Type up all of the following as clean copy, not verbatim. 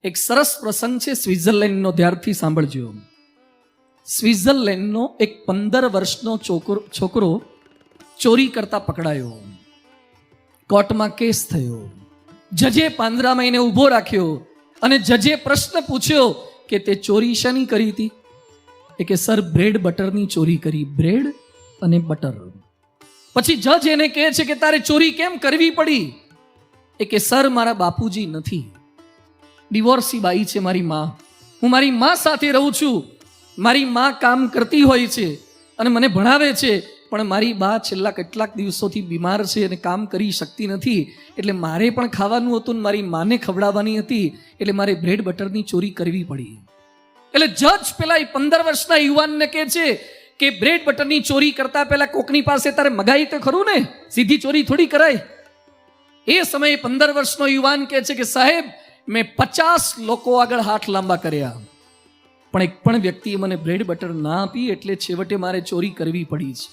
એક સરસ પ્રસંગ છે સ્વિટ્ઝરલેન્ડનો, ધ્યાનથી સાંભળજો. સ્વિટ્ઝરલેન્ડનો એક 15 વર્ષનો છોકરો ચોરી કરતા પકડાયો. કોર્ટમાં કેસ થયો. જજે પાંજરામાં એને ઊભો રાખ્યો અને જજે પ્રશ્ન પૂછ્યો કે તે ચોરી શાની કરી હતી? એ કે સર બ્રેડ બટરની ચોરી કરી, બ્રેડ અને બટર. પછી જજ એને કહે છે કે તારે ચોરી કેમ કરવી પડી? એ કે સર મારા બાપુજી નથી, ડિવોર્સી બાઈ છે મારી માં, હું મારી માં સાથે રહું છું. મારી માં કામ કરતી હોય છે અને મને ભણાવે છે, પણ મારી બા છેલ્લા કેટલાક દિવસોથી બીમાર છે અને કામ કરી શકતી નથી, એટલે મારે પણ ખાવાનું હતું ને મારી માને ખવડાવવાની હતી, એટલે મારે બ્રેડ બટરની ચોરી કરવી પડી. એટલે જજ પેલા 15 વર્ષના યુવાનને કહે છે કે બ્રેડ બટરની ચોરી કરતા પહેલા કોકની પાસે તારે મગાઈ તો ખરું ને, સીધી ચોરી થોડી કરાય. એ સમયે 15 વર્ષનો યુવાન કહે છે કે સાહેબ મેં 50 લોકો આગળ હાથ લાંબા કર્યા, પણ એક પણ વ્યક્તિએ મને બ્રેડ બટર ના આપી, એટલે છેવટે મારે ચોરી કરવી પડી છે.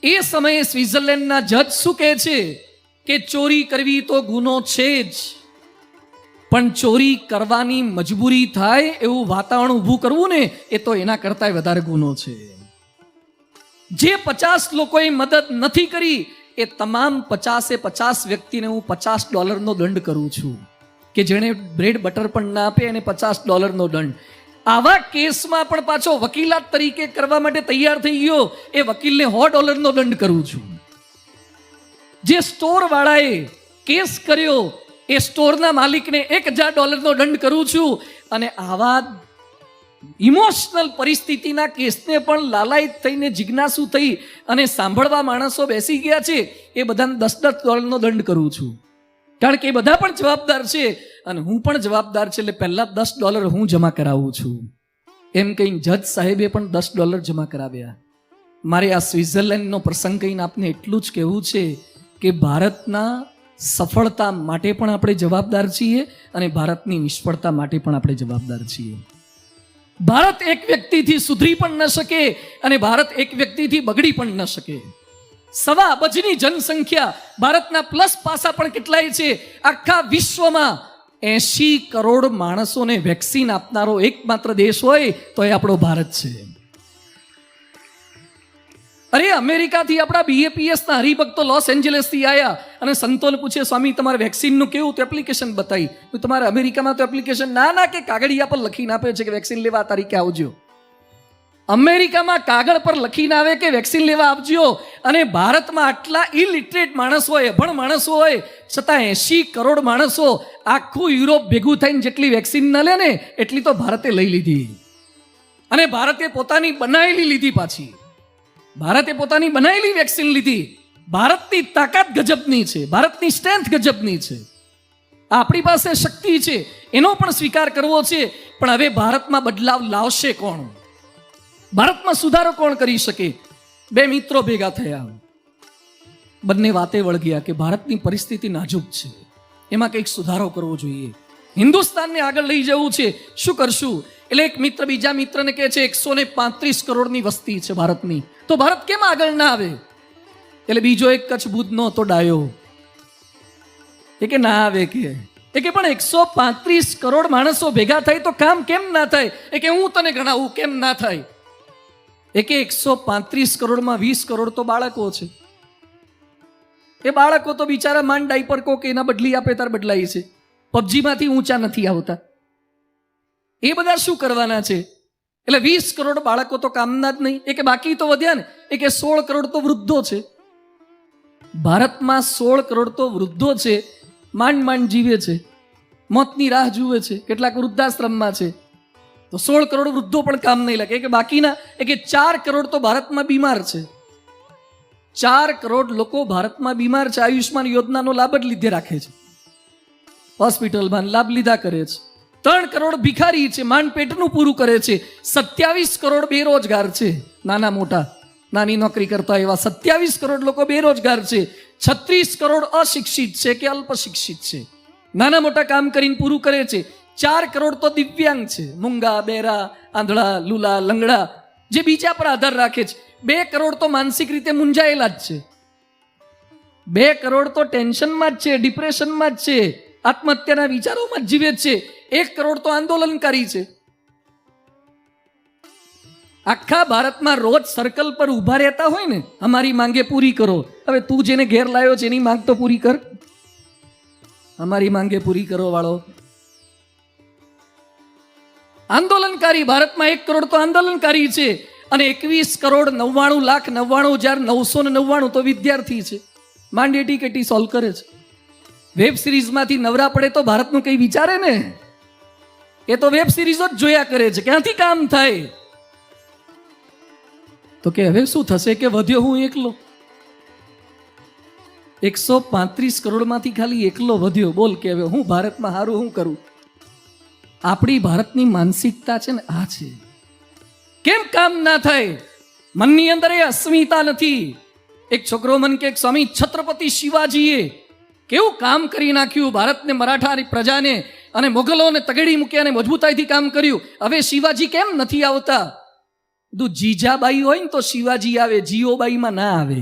એ સમયે સ્વિટ્ઝરલેન્ડના જજ શું કહે છે કે ચોરી કરવી તો ગુનો છે જ, પણ ચોરી કરવાની મજબૂરી થાય એવું વાતાવરણ ઊભું કરવું ને, એ તો એના કરતાંય વધારે ગુનો છે. જે 50 લોકોએ મદદ નથી કરી એ તમામ 50 વ્યક્તિને હું $50 દંડ કરું છું, કે જેણે બ્રેડ બટર પણ ના આપે એને $50 દંડ. આવા કેસમાં પણ પાછો વકીલાત તરીકે કરવા માટે તૈયાર થઈ ગયો, એ વકીલને $100 દંડ કરું છું. જે સ્ટોર વાળાએ કેસ કર્યો એ સ્ટોરના માલિકને $1000 દંડ કરું છું. અને આવા ઇમોશનલ પરિસ્થિતિના કેસને પણ લાલાયિત થઈને જિજ્ઞાસુ થઈ અને સાંભળવા માણસો બેસી ગયા છે, એ બધાને $10 દંડ કરું છું. કારણ કે એ બધા પણ જવાબદાર છે અને હું પણ જવાબદાર છે, એટલે પહેલા $10 હું જમા કરાવું છું. એમ કહીને જજ સાહેબે પણ $10 જમા કરાવ્યા. મારે આ સ્વિટ્ઝરલેન્ડનો પ્રસંગ કહીને આપને એટલું જ કહેવું છે કે ભારતના સફળતા માટે પણ આપણે જવાબદાર છીએ અને ભારતની નિષ્ફળતા માટે પણ આપણે જવાબદાર છીએ. ભારત એક વ્યક્તિથી સુધરી પણ ન શકે અને ભારત એક વ્યક્તિથી બગડી પણ ન શકે. 1.25 અબજની જનસંખ્યા, ભારતના પ્લસ પાસા પણ કેટલાય છે. આખા વિશ્વમાં 80 કરોડ માણસોને વેક્સિન આપનારો એકમાત્ર દેશ હોય તો એ આપણો ભારત છે. અરે અમેરિકાથી આપણા BAPSના હરિભક્તો લોસ એન્જલસથી આવ્યા અને સંતોને પૂછે સ્વામી તમારે વેક્સિનનું કેવું? તો એપ્લિકેશન બતાવી. તમારે અમેરિકામાં તો એપ્લિકેશન ના કે કાગળિયા પર લખીને આપે છે કે વેક્સિન લેવા આ તારીખે આવજો. અમેરિકામાં કાગળ પર લખીને આવે કે વેક્સિન લેવા આવજો, અને ભારતમાં આટલા ઇલિટરેટ માણસ હોય, અભણ માણસો હોય, છતાં 80 કરોડ માણસો આખું યુરોપ ભેગું થઈને જેટલી વેક્સિન ન લે ને એટલી તો ભારતે લઈ લીધી. અને ભારતે પોતાની બનાવેલી લીધી પાછી. ભારતે પોતાની બનાવેલી વેક્સિન લીધી. ભારતની તાકાત ગજબની છે, ભારતની સ્ટ્રેન્થ ગજબની છે. આપણી પાસે શક્તિ છે, એનો પણ સ્વીકાર કરવો છે. પણ હવે ભારતમાં બદલાવ લાવશે કોણ? ભારતમાં સુધારો કોણ કરી શકે? 2 મિત્રો ભેગા થયા, બંને વાતે વળગ્યા કે ભારતની પરિસ્થિતિ નાજુક છે, એમાં કંઈક સુધારો કરવો જોઈએ, હિન્દુસ્તાનને આગળ લઈ જવું છે, શું કરશું? એટલે એક મિત્ર બીજા મિત્રને કહે છે 135 કરોડની વસ્તી છે ભારતની, તો ભારત કેમ આગળ ના આવે? એટલે બીજો એક કચ્છ ભુજનો તો ડાયો એ કે ના આવે, કે પણ 135 કરોડ માણસો ભેગા થાય તો કામ કેમ ના થાય? એ કે હું તને ગણાવું કેમ ના થાય. એ કે 135 કરોડમાં 20 કરોડ તો બાળકો છે. એ બાળકો તો બિચારા માંડ ડાયપર કો કે એના બદલી આપે તાર બદલાય છે, પબજીમાંથી ઊંચા નથી આવતા. એ બધા શું કરવાના છે? એટલે 20 કરોડ બાળકો તો કામના જ નહીં. એ કે બાકી તો વધ્યા ને. એ કે 16 કરોડ તો વૃદ્ધો છે. ભારતમાં 16 કરોડ તો વૃદ્ધો છે, માંડ જીવે છે, મોતની રાહ જુએ છે, કેટલાક વૃદ્ધાશ્રમમાં છે. તો 16 કરોડ વૃદ્ધો પણ કામ નહીં લાગે. કે બાકીના એ કે 4 કરોડ તો ભારતમાં બીમાર છે. 4 કરોડ લોકો ભારતમાં બીમાર છે, આયુષ્માન યોજનાનો લાભ જ લીધે રાખે છે, હોસ્પિટલમાં લાભ લીધા કરે છે. 3 કરોડ ભિખારી છે, માંડ પેટનું પૂરું કરે છે. 27 કરોડ બેરોજગાર છે, નાના મોટા નાની નોકરી કરતા એવા 27 કરોડ લોકો બેરોજગાર છે. 36 કરોડ અશિક્ષિત છે કે અલ્પ શિક્ષિત છે, નાના મોટા કામ કરીને પૂરું કરે છે. 4 કરોડ તો દિવ્યાંગ છે, મૂંગા, બેરા, આંધળા, લુલા, લંગડા, જે બીજા પર આધાર રાખે છે. 2 કરોડ તો માનસિક રીતે મૂંઝાયેલા જ છે. 2 કરોડ તો ટેન્શનમાં જ છે, ડિપ્રેશનમાં જ છે. આત્મહત્યાના વિચારોમાં જ જીવે છે. 1 કરોડ તો આંદોલનકારી છે. આખા ભારતમાં રોજ સર્કલ પર ઊભા રહેતા હોય ને, અમારી માંગે પૂરી કરો. હવે તું જેને ઘેર લાવ્યો છે એની માંગ તો પૂરી કર. અમારી માંગે પૂરી કરો વાળો આંદોલનકારી. ભારતમાં 1 કરોડ તો આંદોલનકારી છે અને 21,99,99,999 તો વિદ્યાર્થી છે. માંડ એટી કેટી સોલ્વ કરે છે. વેબ સિરીઝમાંથી નવરા પડે તો ભારતનું કંઈ વિચારે ને, એ તો વેબ સિરીઝો જ જોયા કરે છે. ક્યાંથી કામ થાય? તો કે હવે શું થશે કે વધ્યો હું એકલો. 135 કરોડમાંથી ખાલી એકલો વધ્યો. બોલ કે હવે હું ભારતમાં હારું હું કરું? આપણી ભારતની માનસિકતા છે ને આ છે. કેમ કામ ના થાય? મનની અંદર એ અસ્મિતા નથી. એક છોકરો મન કે સ્વામી છત્રપતિ શિવાજીએ કેવું કામ કરી નાખ્યું ભારતને, મરાઠાની પ્રજાને અને મોગલોને તગડી મૂક્યા અને મજબૂતાઈથી કામ કર્યું. હવે શિવાજી કેમ નથી આવતા? બધું જીજાબાઈ હોય ને તો શિવાજી આવે, જીઓબાઈમાં ના આવે.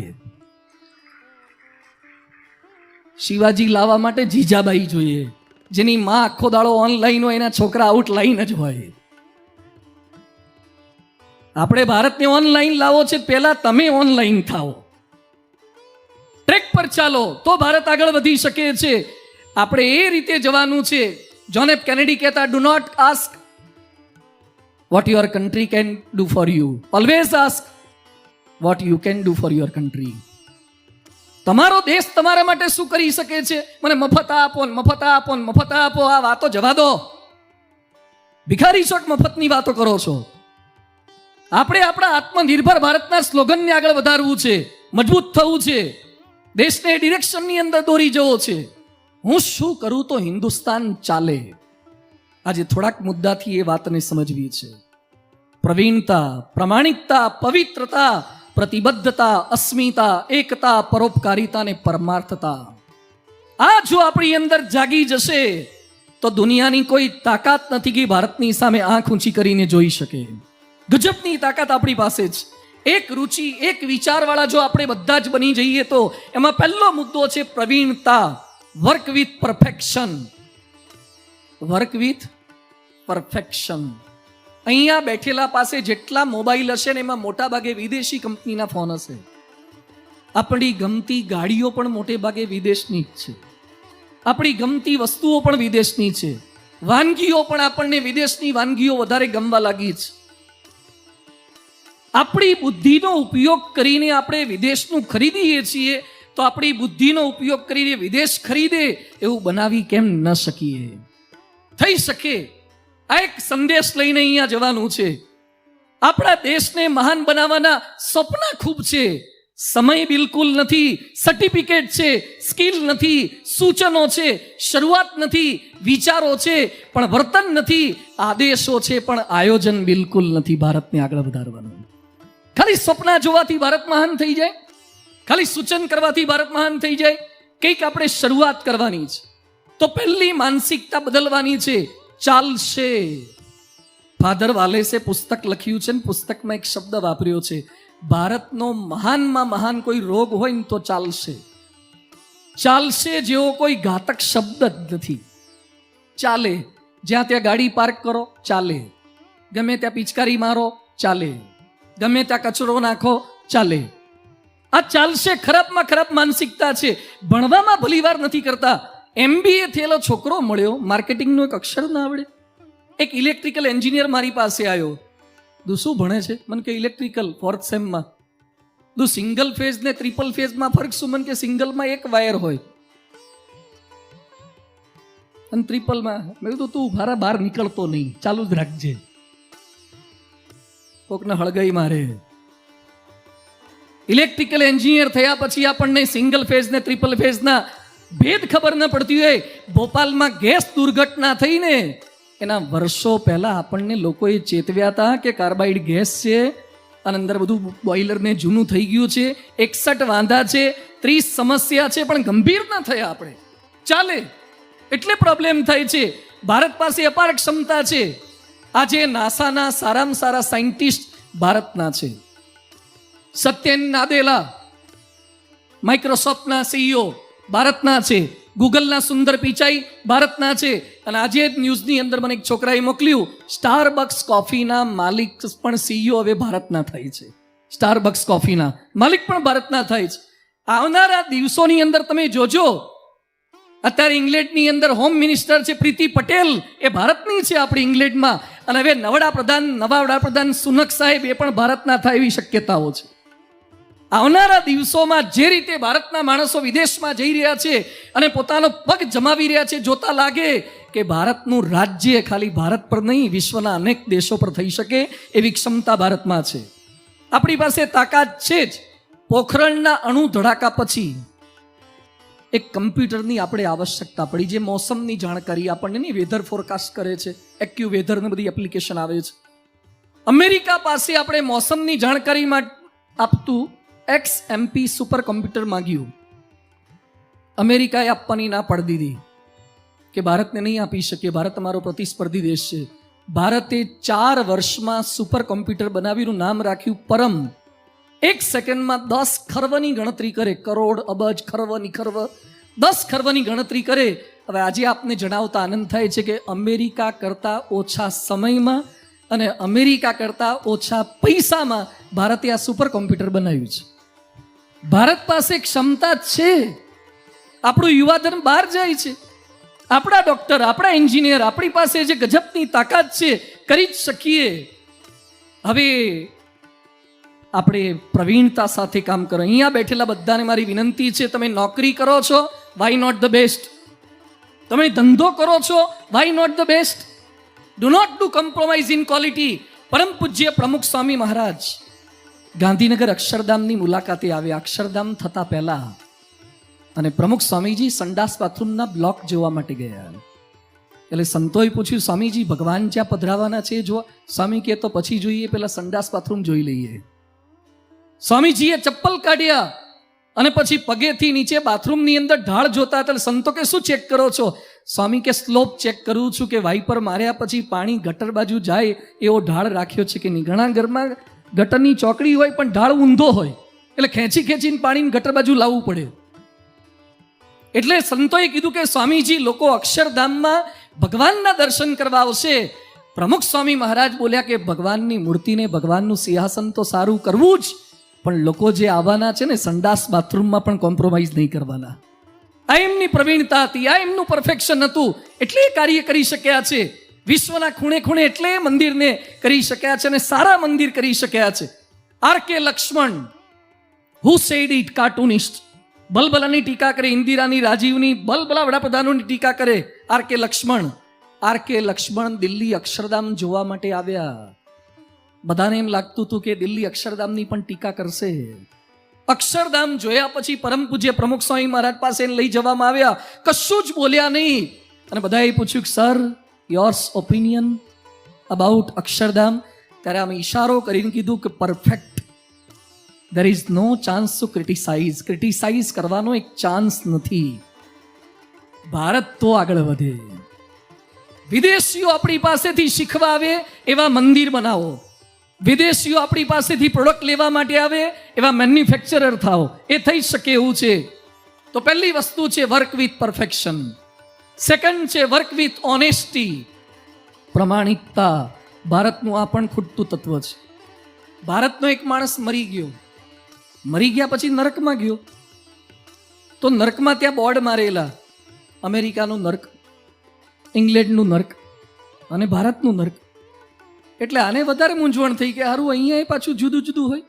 શિવાજી લાવવા માટે જીજાબાઈ જોઈએ, જેની માં આખો દાડો ઓનલાઈન હોય, એના છોકરા આઉટલાઈન જ હોય. આપણે ભારતને ઓનલાઈન લાવો છે, પહેલા તમે ઓનલાઈન થાઓ, ટ્રેક પર ચાલો તો ભારત આગળ વધી શકે છે. આપણે એ રીતે જવાનું છે. જ્હોન એફ કેનેડી કહેતા, do not ask what your country can do for you, always ask what you can do for your country. તમારો દેશ તમારા માટે શું કરી શકે છે? મને મફત આપો ને મફત આપો ને મફત આપો, આ વાતો જવા દો. ભિખારી શોટ મફતની વાતો કરો છો. આપણે આપણા આત્મનિર્ભર ભારતના સ્લોગનને આગળ વધારવું છે, મજબૂત થવું છે, દેશને ડિરેક્શનની અંદર દોરી જવો છે. હું શું કરું તો હિન્દુસ્તાન ચાલે? આજે થોડાક મુદ્દાથી એ વાતને સમજવી છે. પ્રવીણતા, પ્રામાણિકતા, પવિત્રતા, પ્રતિબદ્ધતા, અસ્મિતા, એકતા, પરોપકારિતા ને પરમાર્થતા, આ જો આપણી અંદર જાગી જશે તો દુનિયાની કોઈ તાકાત નથી કે ભારતની સામે આંખ ઊંચી કરીને જોઈ શકે. ગજબની તાકાત આપણી પાસે જ. એક રુચિ, એક વિચારવાળા જો આપણે બધા જ બની જઈએ તો એમાં પહેલો મુદ્દો છે પ્રવીણતા. Work with perfection. Work with perfection. અહીંયા બેઠેલા પાસે જેટલા મોબાઈલ હશે ને એમાં મોટા ભાગે વિદેશી કંપનીના ફોન હશે. આપણી ગમતી ગાડીઓ પણ મોટે ભાગે વિદેશની જ છે. આપણી ગમતી વસ્તુઓ પણ વિદેશની છે. વાનગીઓ પણ આપણને વિદેશની વાનગીઓ વધારે ગમવા લાગી છે. આપણી બુદ્ધિનો ઉપયોગ કરીને આપણે વિદેશનું ખરીદીએ છીએ, તો આપણી બુદ્ધિનો ઉપયોગ કરીને વિદેશ ખરીદે એવું બનાવી કેમ ન શકીએ? થઈ શકે. આ એક સંદેશ લઈને અહીંયા જવાનું છે. આપણા દેશને મહાન બનાવવાના સપના ખૂબ છે. સમય બિલકુલ નથી. સર્ટિફિકેટ છે, સ્કિલ નથી, સૂચનો છે, શરૂઆત નથી, વિચારો છે પણ વર્તન નથી, આદેશો છે પણ આયોજન બિલકુલ નથી ભારતને આગળ વધારવાનું. ખાલી સપના જોવાથી ભારત મહાન થઈ જાય? ખાલી સૂચન કરવાથી ભારત મહાન થઈ જાય? કંઈક આપણે શરૂઆત કરવાની છે. તો પહેલી માનસિકતા બદલવાની છે. ચાલશે. ફાધર વાલેસે પુસ્તક લખ્યું છે ને પુસ્તકમાં એક શબ્દ વાપર્યો છે, ભારતનો મહાનમાં મહાન કોઈ રોગ હોય ને તો ચાલશે. ચાલશે જેવો કોઈ ઘાતક શબ્દ જ નથી. ચાલે. જ્યાં ત્યાં ગાડી પાર્ક કરો, ચાલે. ગમે ત્યાં પિચકારી મારો, ચાલે. ગમે ત્યાં કચરો નાખો, ચાલે. આ ચાલશે ખરાબમાં ખરાબ માનસિકતા છે. ભણવામાં ભલીવાર નથી કરતા. MBA થયેલો છોકરો મળ્યો, માર્કેટિંગનો એક અક્ષર ના આવડે. એક ઇલેક્ટ્રિકલ એન્જિનિયર મારી પાસે આવ્યો. તું શું ભણે છે? મને કે ઇલેક્ટ્રિકલ 4th સેમમાં. તું સિંગલ ફેઝ ને ટ્રિપલ ફેઝમાં ફરક શું? મને કે સિંગલમાં એક વાયર હોય અને ટ્રિપલમાં. મેં કીધું તું મારા બહાર નીકળતો નહીં, ચાલુ જ રાખજે, કોકને હળગાઈ મારે. ઇલેક્ટ્રિકલ એન્જિનિયર થયા પછી આપણને સિંગલ ફેઝ ને ટ્રિપલ ફેઝના ભેદ ખબર ન પડતી હોય. ભોપાલમાં ગેસ દુર્ઘટના થઈને એના વર્ષો પહેલા આપણને લોકોએ ચેતવ્યા હતા કે કાર્બાઇડ ગેસ છે અને અંદર બધું બોઇલરને જૂનું થઈ ગયું છે, 61 વાંધા છે, 30 સમસ્યા છે, પણ ગંભીર ના થયા આપણે. ચાલે એટલે પ્રોબ્લેમ થાય છે. ભારત પાસે અપાર ક્ષમતા છે. આજે નાસાના સારામાં સારા સાયન્ટિસ્ટ ભારતના છે. સત્યન નાદેલા માઇક્રોસોફ્ટના CEO ભારતના છે. ગૂગલના સુંદર પિચાઈ ભારતના છે. અને આજે જ ન્યૂઝની અંદર મને એક છોકરાએ મોકલ્યું, સ્ટારબક્સ કોફીના માલિક પણ CEO હવે ભારતના થાય છે. સ્ટારબક્સ કોફીના માલિક પણ ભારતના થાય છે. આવનારા દિવસોની અંદર તમે જોજો, અત્યારે ઇંગ્લેન્ડની અંદર હોમ મિનિસ્ટર છે પ્રીતિ પટેલ, એ ભારતની છે આપણી ઇંગ્લેન્ડમાં. અને હવે નવા વડાપ્રધાન સુનક સાહેબ એ પણ ભારતના થાય એવી શક્યતાઓ છે. આવનારા દિવસોમાં જે રીતે ભારતના માણસો વિદેશમાં જઈ રહ્યા છે અને પોતાનો પગ જમાવી રહ્યા છે, જોતા લાગે કે ભારતનું રાજ્ય ખાલી ભારત પર નહીં, વિશ્વના અનેક દેશો પર થઈ શકે એવી ક્ષમતા ભારતમાં છે. આપણી પાસે તાકાત છે જ. પોખરણના અણુ ધડાકા પછી એક કમ્પ્યુટરની આપણે આવશ્યકતા પડી, જે મોસમની જાણકારી આપણને નહીં, વેધર ફોરકાસ્ટ કરે છે, એક્યુ વેધર ને બધી એપ્લિકેશન આવે છે. અમેરિકા પાસે આપણે મોસમની જાણકારીમાં આપતું XMP સુપર કોમ્પ્યુટર માંગ્યું. અમેરિકાએ આપવાની ના પાડી દીધી કે ભારતને નહીં આપી શકે, ભારત અમારો પ્રતિસ્પર્ધી દેશ છે. ભારતે 4 વર્ષમાં સુપર કોમ્પ્યુટર બનાવીનું નામ રાખ્યું પરમ. 1 સેકન્ડમાં 10 ખર્વની ગણતરી કરે, કરોડ, અબજ, ખર્વ, નિખર્વ, 10 ખર્વની ગણતરી કરે. હવે આજે આપને જણાવતા આનંદ થાય છે કે અમેરિકા કરતાં ઓછા સમયમાં અને અમેરિકા કરતાં ઓછા પૈસામાં ભારતે આ સુપર કોમ્પ્યુટર બનાવ્યું છે. ભારત પાસે ક્ષમતા છે. આપણું યુવાધન બહાર જાય છે. આપણા ડોક્ટર, આપણા એન્જિનિયર, આપણી પાસે જે ગજબની તાકાત છે, કરી જ શકીએ. હવે આપણે પ્રવીણતા સાથે કામ કરો. અહીંયા બેઠેલા બધાને મારી વિનંતી છે, તમે નોકરી કરો છો, વાય નોટ ધ બેસ્ટ? તમે ધંધો કરો છો, why not the best? Do not do compromise in quality. પરમ પૂજ્ય પ્રમુખ સ્વામી મહારાજ ગાંધીનગર અક્ષરધામની મુલાકાતે આવ્યા. અક્ષરધામ થતા પહેલા અને પ્રમુખ સ્વામીજી સંડાસ બાથરૂમના બ્લોક જોવા માટે ગયા. એટલે સંતોએ પૂછ્યું, સ્વામીજી ભગવાન જ્યાં પધરાવાના છે જો? સ્વામી કહે તો પછી જોઈએ, પેલા સંડાસ બાથરૂમ જોઈ લઈએ. સ્વામીજીએ ચપ્પલ કાઢ્યા અને પછી પગેથી નીચે બાથરૂમની અંદર ઢાળ જોતા હતા. સંતો કે શું ચેક કરો છો? સ્વામી કે સ્લોપ ચેક કરું છું કે વાઇપર માર્યા પછી પાણી ગટર બાજુ જાય એવો ઢાળ રાખ્યો છે કે નહીં. ઘણા ઘરમાં ગટરની ચોકડી હોય પણ ઢાળ ઊંધો હોય, એટલે ખેંચીને પાણી ગટર બાજુ લાવવું પડે. એટલે સંતોએ કીધું કે સ્વામીજી, લોકો અક્ષરધામમાં ભગવાનના દર્શન કરવા આવશે. પ્રમુખ સ્વામી મહારાજ બોલ્યા કે ભગવાનની મૂર્તિને, ભગવાનનું સિંહાસન તો સારું કરવું જ, પણ લોકો જે આવવાના છે ને, સંડાસ બાથરૂમમાં પણ કોમ્પ્રોમાઇઝ નહીં કરવાના. આ એમની પ્રવીણતા હતી, આ એમનું પરફેક્શન હતું. એટલે કાર્ય કરી શક્યા છે. વિશ્વના ખૂણે ખૂણે એટલે મંદિરને કરી શક્યા છે અને સારા મંદિર કરી શક્યા છે. R.K. Laxman, who said it, cartoonist, બલબલાની ટીકા કરે, ઇન્દિરાની, રાજીવની, બલબલા વડાપ્રધાનોની ટીકા કરે. R.K. લક્ષ્મણ દિલ્હી અક્ષરધામ જોવા માટે આવ્યા. બધાને એમ લાગતું હતું કે દિલ્હી અક્ષરધામની પણ ટીકા કરશે. અક્ષરધામ જોયા પછી પરમ પૂજ્ય પ્રમુખ સ્વામી મહારાજ પાસે લઈ જવામાં આવ્યા. કશું જ બોલ્યા નહીં. અને બધાએ પૂછ્યું, sir, yours opinion about Akshardham? ત્યારે અમે ઈશારો કરીને કીધું કે perfect. there is no chance to criticise કરવાનો એક ચાન્સ નથી. ભારત તો આગળ વધે. વિદેશીઓ આપણી પાસેથી શીખવા આવે એવા મંદિર બનાવો. વિદેશીઓ આપણી પાસેથી પ્રોડક્ટ લેવા માટે આવે એવા મેન્યુફેક્ચરર થાઓ. એ થઈ શકે એવું છે. તો પહેલી વસ્તુ છે વર્ક વિથ પરફેક્શન. સેકન્ડ છે વર્ક વિથ ઓનેસ્ટી, પ્રમાણિકતા. ભારતનું આ પણ ખૂટતું તત્વ છે. ભારતનો એક માણસ મરી ગયા પછી નરકમાં ગયો. તો નરકમાં ત્યાં બોર્ડ મારેલા, અમેરિકાનું નર્ક, ઇંગ્લેન્ડનું નર્ક અને ભારતનું નર્ક. એટલે આને વધારે મૂંઝવણ થઈ કે હારું અહીંયા પાછું જુદું જુદું હોય,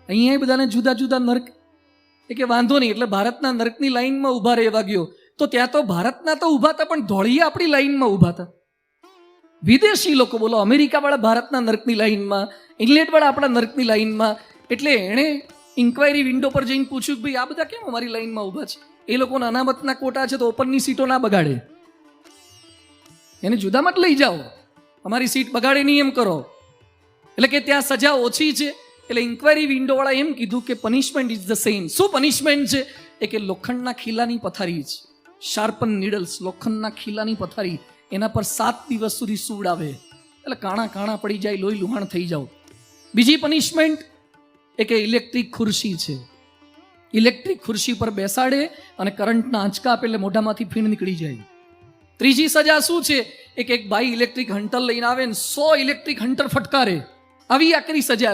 અહીંયા બધાને જુદા જુદા નર્ક. એ કે વાંધો નહીં. એટલે ભારતના નર્કની લાઈનમાં ઊભા રહેવા ગયો. તો ત્યાં તો ભારતના તો ઊભા હતા, પણ ધોળીએ આપણી લાઈનમાં ઊભા હતા. વિદેશી લોકો, બોલો, અમેરિકાવાળા ભારતના નર્કની લાઈનમાં, ઇંગ્લેન્ડવાળા આપણા નર્કની લાઈનમાં. એટલે એણે ઇન્ક્વાયરી વિન્ડો પર જઈને પૂછ્યું કે ભાઈ આ બધા કેમ અમારી લાઈનમાં ઊભા છે? એ લોકોના અનામતના કોટા છે તો ઓપનની સીટો ના બગાડે, એને જુદામાં જ લઈ જાઓ, અમારી સીટ બગાડે નહીં એમ કરો. એટલે કે ત્યાં સજા ઓછી છે. એટલે ઇન્ક્વાયરી વિન્ડોવાળા એમ કીધું કે પનિશમેન્ટ ઇઝ ધ સેમ. શું પનિશમેન્ટ છે? એ કે લોખંડના ખીલાની પથારી છે, શાર્પન નીડલ્સ, લોખંડના ખીલાની પથારી, એના પર 7 દિવસ સુધી સૂડ આવે, એટલે કાણા પડી જાય, લોહી લુહાણ થઈ જાઓ. બીજી પનિશમેન્ટ એ કે ઇલેક્ટ્રિક ખુરશી છે, ઇલેક્ટ્રિક ખુરશી પર બેસાડે અને કરંટના આંચકા આપે એટલે મોઢામાંથી ફીણ નીકળી જાય. ત્રીજી સજા શું છે? એક ભાઈ ઇલેક્ટ્રિક હંટર લઈને આવે ને 100 ઇલેક્ટ્રિક હંટર ફટકારે. આવી આકરી સજા